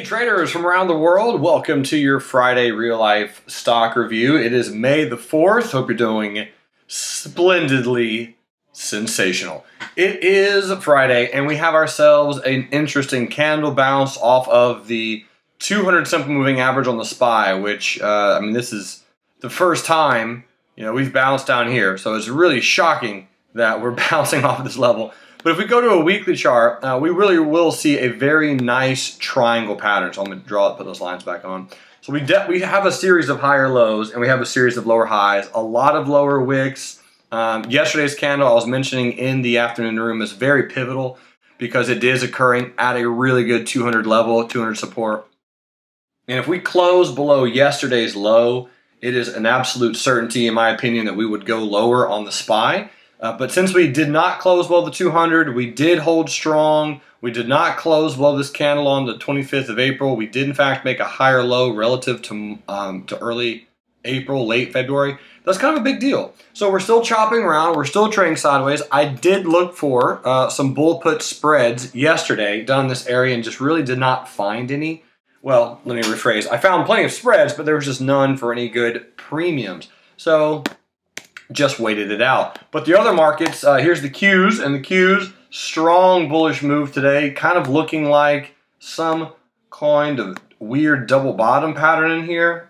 Hey traders from around the world, welcome to your Friday real life stock review. It is May the 4th. Hope you're doing splendidly sensational. It is Friday and we have ourselves an interesting candle bounce off of the 200 simple moving average on the SPY, which this is the first time we've bounced down here. So it's really shocking that we're bouncing off this level. But if we go to a weekly chart, we really will see a very nice triangle pattern. So I'm going to put those lines back on. So we have a series of higher lows and we have a series of lower highs. A lot of lower wicks. Yesterday's candle I was mentioning in the afternoon room is very pivotal because it is occurring at a really good 200 level, 200 support. And if we close below yesterday's low, it is an absolute certainty, in my opinion, that we would go lower on the SPY. But since we did not close below the 200, we did hold strong. We did not close below this candle on the 25th of April. We did, in fact, make a higher low relative to early April, late February. That's kind of a big deal. So we're still chopping around. We're still trading sideways. I did look for some bull put spreads yesterday down in this area and just really did not find any. Well, let me rephrase. I found plenty of spreads, but there was just none for any good premiums. So just waited it out. But the other markets, here's the Qs, and the Qs, strong bullish move today, kind of looking like some kind of weird double bottom pattern in here.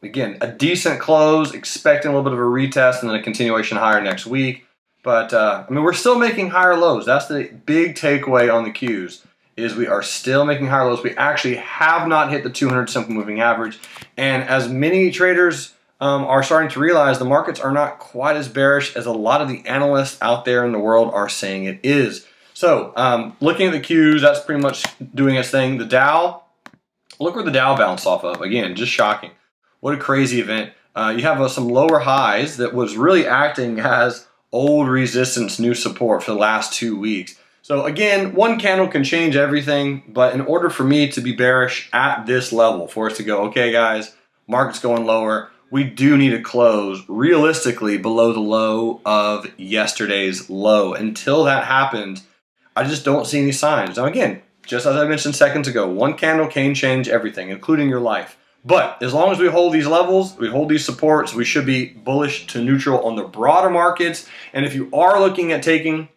Again, a decent close, expecting a little bit of a retest and then a continuation higher next week. But we're still making higher lows. That's the big takeaway on the Qs, is we are still making higher lows. We actually have not hit the 200 simple moving average. And as many traders are starting to realize, the markets are not quite as bearish as a lot of the analysts out there in the world are saying it is. So looking at the Qs, that's pretty much doing its thing. The Dow, look where the Dow bounced off of. Again, just shocking. What a crazy event. You have some lower highs that was really acting as old resistance, new support for the last 2 weeks. So again, one candle can change everything, but in order for me to be bearish at this level, for us to go, okay guys, market's going lower, we do need to close realistically below the low of yesterday's low. Until that happens, I just don't see any signs. Now again, just as I mentioned seconds ago, one candle can change everything, including your life. But as long as we hold these levels, we hold these supports, we should be bullish to neutral on the broader markets. And if you are looking at taking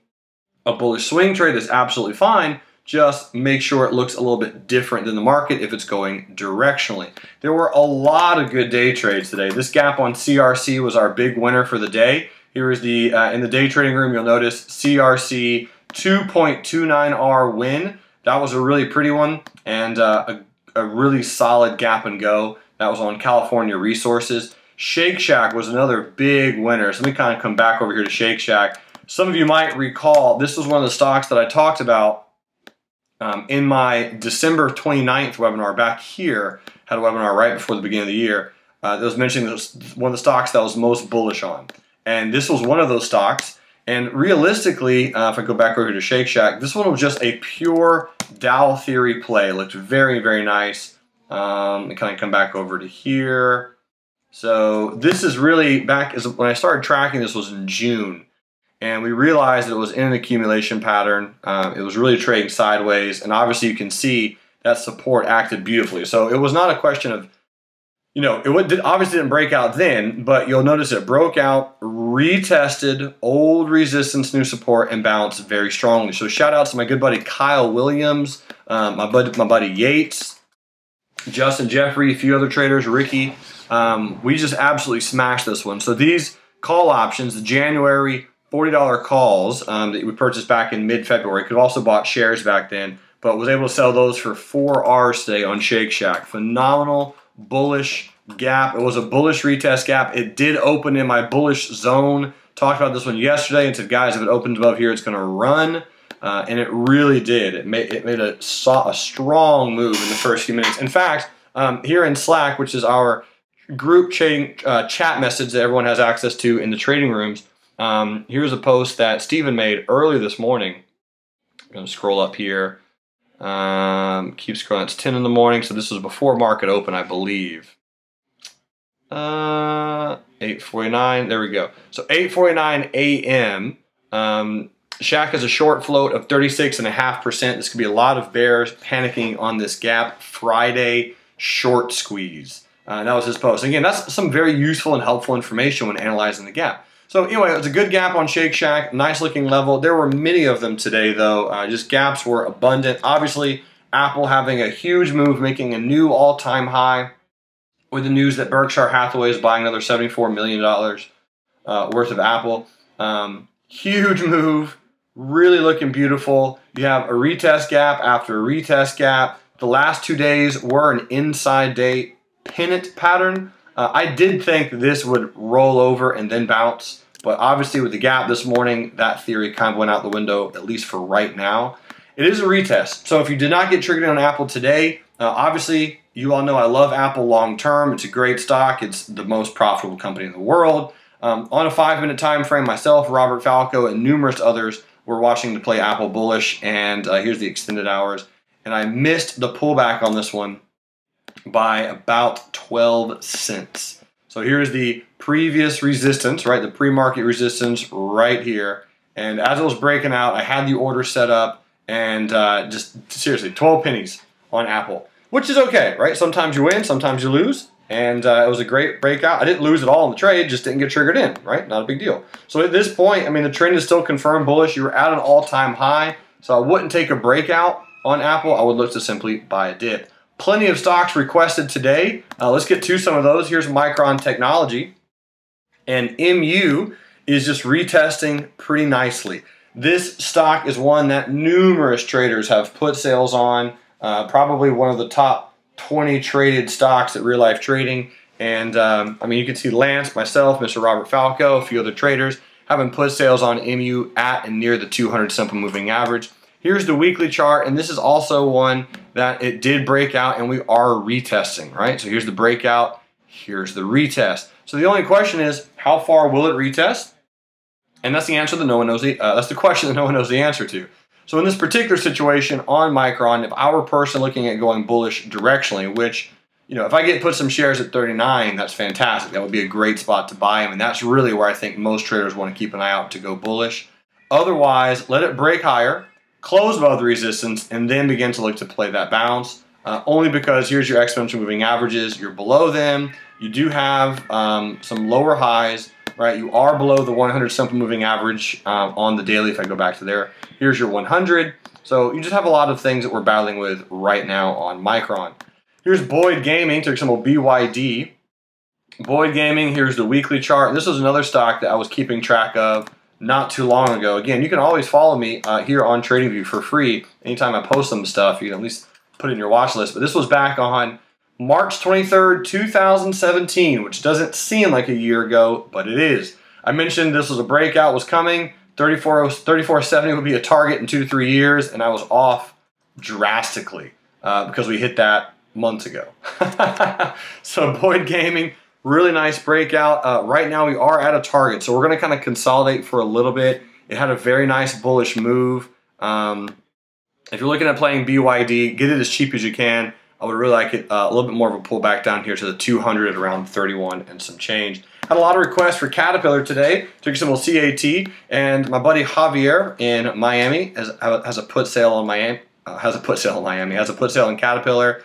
a bullish swing trade, that's absolutely fine. Just make sure it looks a little bit different than the market if it's going directionally. There were a lot of good day trades today. This gap on CRC was our big winner for the day. Here is the, in the day trading room, you'll notice CRC 2.29R win. That was a really pretty one and a really solid gap and go. That was on California Resources. Shake Shack was another big winner. So let me kind of come back over here to Shake Shack. Some of you might recall, this was one of the stocks that I talked about in my December 29th webinar back here. Had a webinar right before the beginning of the year that was mentioning this one of the stocks that I was most bullish on. And this was one of those stocks. And realistically, if I go back over here to Shake Shack, this one was just a pure Dow theory play. It looked very, very nice. And kind of come back over to here. So this is really back, when I started tracking this was in June. And we realized that it was in an accumulation pattern. It was really trading sideways. And obviously you can see that support acted beautifully. So it was not a question of, it obviously didn't break out then, but you'll notice it broke out, retested old resistance, new support, and bounced very strongly. So shout out to my good buddy Kyle Williams, my buddy Yates, Justin Jeffrey, a few other traders, Ricky. We just absolutely smashed this one. So these call options, the January $40 calls that we purchased back in mid-February. Could have also bought shares back then, but was able to sell those for 4 Rs today on Shake Shack. Phenomenal bullish gap. It was a bullish retest gap. It did open in my bullish zone. Talked about this one yesterday and said, guys, if it opens above here, it's going to run. And it really did. It made a strong move in the first few minutes. In fact, here in Slack, which is our group chat message that everyone has access to in the trading rooms, here's a post that Steven made early this morning. I'm going to scroll up here. Keep scrolling. It's 10 in the morning, so this was before market open, I believe. 8:49. There we go. So 8:49 a.m. Shack has a short float of 36.5%. This could be a lot of bears panicking on this gap. Friday short squeeze. That was his post. Again, that's some very useful and helpful information when analyzing the gap. So anyway, it was a good gap on Shake Shack. Nice looking level. There were many of them today though. Just gaps were abundant. Obviously, Apple having a huge move, making a new all-time high with the news that Berkshire Hathaway is buying another $74 million worth of Apple. Huge move. Really looking beautiful. You have a retest gap after a retest gap. The last 2 days were an inside day pennant pattern. I did think this would roll over and then bounce, but obviously with the gap this morning, that theory kind of went out the window, at least for right now. It is a retest. So if you did not get triggered on Apple today, obviously you all know I love Apple long term. It's a great stock. It's the most profitable company in the world. On a 5-minute time frame, myself, Robert Falco, and numerous others were watching to play Apple bullish, and here's the extended hours. And I missed the pullback on this one by about 12 cents. So here's the previous resistance, right? The pre-market resistance right here. And as it was breaking out, I had the order set up, and just seriously, 12 pennies on Apple, which is okay, right? Sometimes you win, sometimes you lose. And it was a great breakout. I didn't lose at all in the trade, just didn't get triggered in, right? Not a big deal. So at this point, I mean, the trend is still confirmed bullish. You were at an all-time high, so I wouldn't take a breakout on Apple. I would look to simply buy a dip. Plenty of stocks requested today. Let's get to some of those. Here's Micron Technology. And MU is just retesting pretty nicely. This stock is one that numerous traders have put sales on. Probably one of the top 20 traded stocks at Real Life Trading. And I mean, you can see Lance, myself, Mr. Robert Falco, a few other traders having put sales on MU at and near the 200 simple moving average. Here's the weekly chart, and this is also one that it did break out and we are retesting, right? So here's the breakout, here's the retest. So the only question is, how far will it retest? And that's the answer that no one knows. That's the question that no one knows the answer to. So in this particular situation on Micron, if I were personally looking at going bullish directionally, which, you know, if I put some shares at 39, that's fantastic. That would be a great spot to buy them, and that's really where I think most traders want to keep an eye out to go bullish. Otherwise, let it break higher, close above the resistance, and then begin to look to play that bounce. Only because here's your exponential moving averages. You're below them. You do have some lower highs, right? You are below the 100 simple moving average on the daily. If I go back to there, here's your 100. So you just have a lot of things that we're battling with right now on Micron. Here's Boyd Gaming, ticker symbol BYD. Boyd Gaming, here's the weekly chart. This was another stock that I was keeping track of not too long ago. Again, you can always follow me here on TradingView for free. Anytime I post some stuff, you can at least put it in your watch list. But this was back on March 23rd, 2017, which doesn't seem like a year ago, but it is. I mentioned this was a breakout was coming. 3470 would be a target in 2 to 3 years, and I was off drastically because we hit that months ago. So Boyd Gaming, really nice breakout. Right now we are at a target, so we're going to kind of consolidate for a little bit. It had a very nice bullish move. If you're looking at playing BYD, get it as cheap as you can. I would really like it a little bit more of a pullback down here to the 200 at around 31 and some change. Had a lot of requests for Caterpillar today, ticker symbol CAT, and my buddy Javier in Miami has a put sale on Miami. Has a put sale in Caterpillar.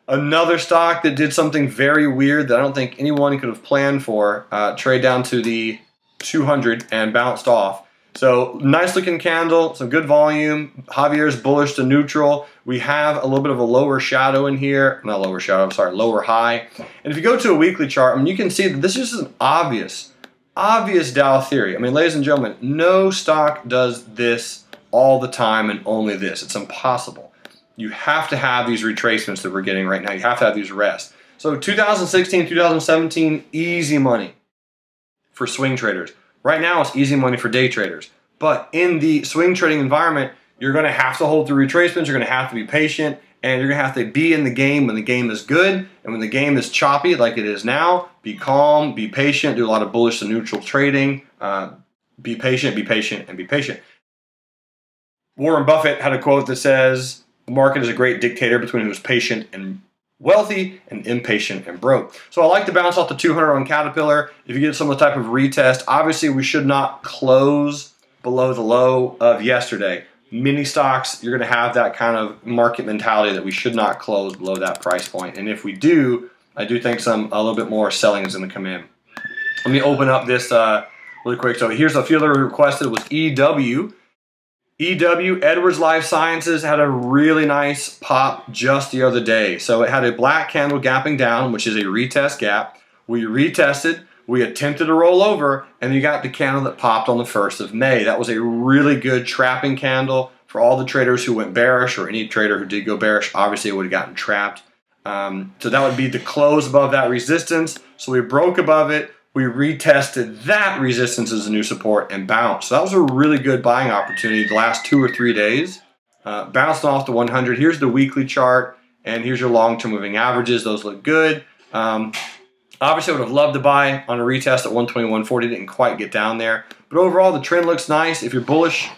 Another stock that did something very weird that I don't think anyone could have planned for. Trade down to the 200 and bounced off. So nice looking candle, some good volume. Javier's bullish to neutral. We have a little bit of a lower shadow in here. Not lower shadow, I'm sorry, lower high. And if you go to a weekly chart, I mean, you can see that this is an obvious Dow theory. I mean, ladies and gentlemen, no stock does this all the time and only this. It's impossible. You have to have these retracements that we're getting right now. You have to have these rests. So 2016, 2017, easy money for swing traders. Right now, it's easy money for day traders. But in the swing trading environment, you're going to have to hold the retracements. You're going to have to be patient, and you're going to have to be in the game when the game is good. And when the game is choppy like it is now, be calm, be patient, do a lot of bullish to neutral trading. Be patient, and be patient. Warren Buffett had a quote that says, "The market is a great dictator between who's patient and wealthy and impatient and broke." So I like to bounce off the 200 on Caterpillar. If you get some type of retest, obviously we should not close below the low of yesterday. Mini stocks, you're going to have that kind of market mentality that we should not close below that price point. And if we do, I do think a little bit more selling is going to come in. Let me open up this really quick. So here's a few that were requested was EW. EW, Edwards Life Sciences, had a really nice pop just the other day. So it had a black candle gapping down, which is a retest gap. We retested, we attempted to roll over, and you got the candle that popped on the 1st of May. That was a really good trapping candle for all the traders who went bearish, or any trader who did go bearish. Obviously, it would have gotten trapped. So that would be the close above that resistance. So we broke above it. We retested that resistance as a new support and bounced. So that was a really good buying opportunity the last 2 or 3 days. Bouncing off the 100. Here's the weekly chart, and here's your long-term moving averages. Those look good. Obviously, I would have loved to buy on a retest at 120-140. Didn't quite get down there. But overall, the trend looks nice. If you're bullish,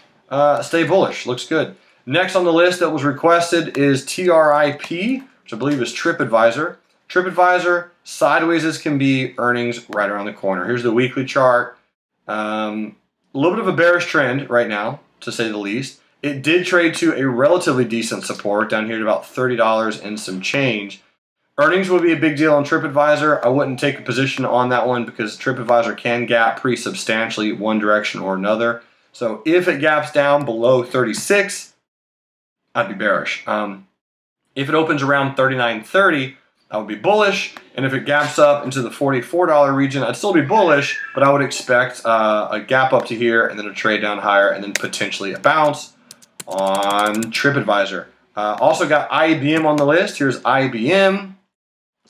stay bullish. Looks good. Next on the list that was requested is TRIP, which I believe is TripAdvisor. TripAdvisor, sideways as can be, earnings right around the corner. Here's the weekly chart. A little bit of a bearish trend right now, to say the least. It did trade to a relatively decent support down here at about $30 and some change. Earnings will be a big deal on TripAdvisor. I wouldn't take a position on that one because TripAdvisor can gap pretty substantially one direction or another. So if it gaps down below 36, I'd be bearish. If it opens around 39.30, I would be bullish, and if it gaps up into the $44 region, I'd still be bullish, but I would expect a gap up to here, and then a trade down higher, and then potentially a bounce on TripAdvisor. Also got IBM on the list. Here's IBM,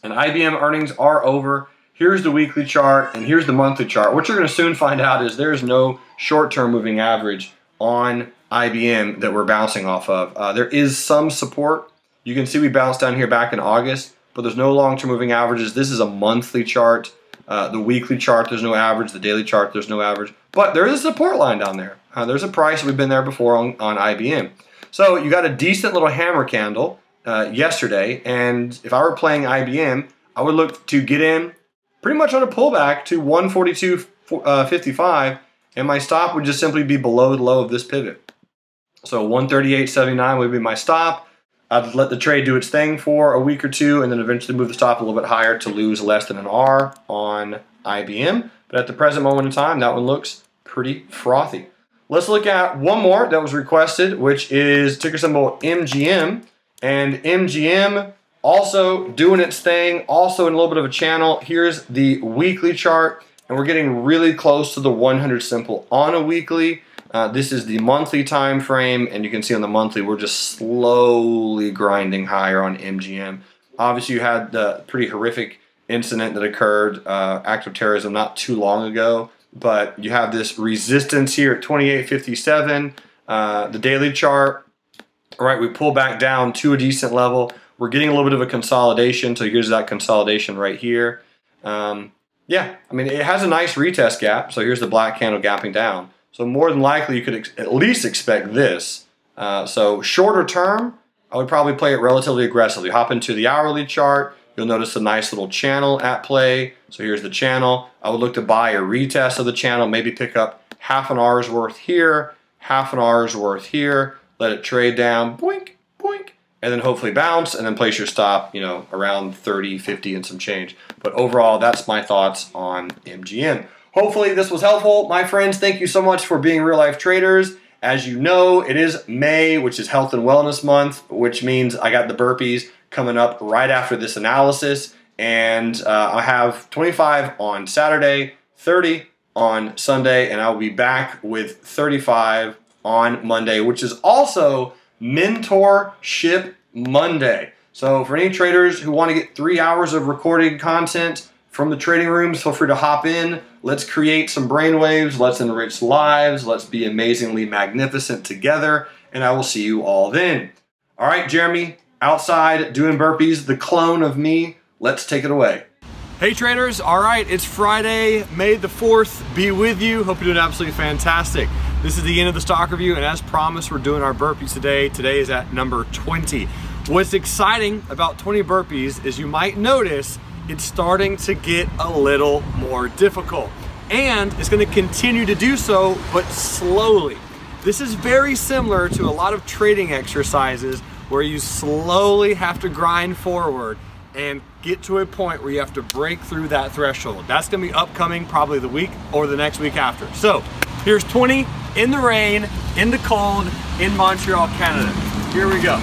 and IBM earnings are over. Here's the weekly chart, and here's the monthly chart. What you're going to soon find out is there's no short-term moving average on IBM that we're bouncing off of. There is some support. You can see we bounced down here back in August, but there's no long-term moving averages. This is a monthly chart. The weekly chart, there's no average. The daily chart, there's no average. But there is a support line down there. There's a price. We've been there before on IBM. So you got a decent little hammer candle yesterday, and if I were playing IBM, I would look to get in pretty much on a pullback to 142.55, and my stop would just simply be below the low of this pivot. So 138.79 would be my stop. I'd let the trade do its thing for a week or two and then eventually move the stop a little bit higher to lose less than an R on IBM. But at the present moment in time, that one looks pretty frothy. Let's look at one more that was requested, which is ticker symbol MGM. And MGM also doing its thing, also in a little bit of a channel. Here's the weekly chart, and we're getting really close to the 100 simple on a weekly. This is the monthly time frame, and you can see on the monthly we're just slowly grinding higher on MGM. Obviously, you had the pretty horrific incident that occurred, act of terrorism, not too long ago, but you have this resistance here at 28.57. The daily chart, all right, we pull back down to a decent level. We're getting a little bit of a consolidation, so here's that consolidation right here. Yeah, I mean, it has a nice retest gap, so here's the black candle gapping down. So more than likely, you could at least expect this. So shorter term, I would probably play it relatively aggressively. Hop into the hourly chart. You'll notice a nice little channel at play. So here's the channel. I would look to buy a retest of the channel, maybe pick up half an hour's worth here, half an hour's worth here, let it trade down, boink, boink, and then hopefully bounce, and then place your stop, you know, around 30, 50 and some change. But overall, that's my thoughts on MGM. Hopefully this was helpful. My friends, thank you so much for being real life traders. As you know, it is May, which is Health and Wellness Month, which means I got the burpees coming up right after this analysis. And I have 25 on Saturday, 30 on Sunday, and I'll be back with 35 on Monday, which is also Mentorship Monday. So for any traders who want to get 3 hours of recorded content from the trading rooms, feel free to hop in. Let's create some brainwaves. Let's enrich lives. Let's be amazingly magnificent together. And I will see you all then. All right, Jeremy, outside doing burpees, the clone of me. Let's take it away. Hey traders, all right, it's Friday, May the 4th, be with you. Hope you're doing absolutely fantastic. This is the end of the stock review, and as promised, we're doing our burpees today. Today is at number 20. What's exciting about 20 burpees is you might notice it's starting to get a little more difficult. and it's gonna continue to do so, but slowly. This is very similar to a lot of training exercises where you slowly have to grind forward and get to a point where you have to break through that threshold. That's gonna be upcoming probably the week or the next week after. So here's 20 in the rain, in the cold, in Montreal, Canada. Here we go.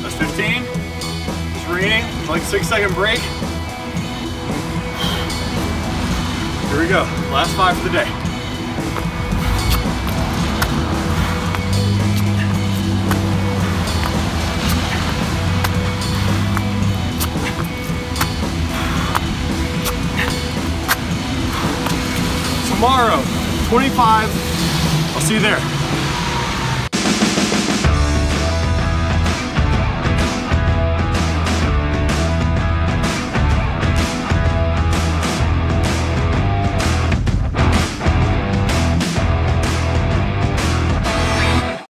That's 15. Just reading. Like 6-second break. Here we go. Last 5 for the day. Tomorrow, 25. I'll see you there.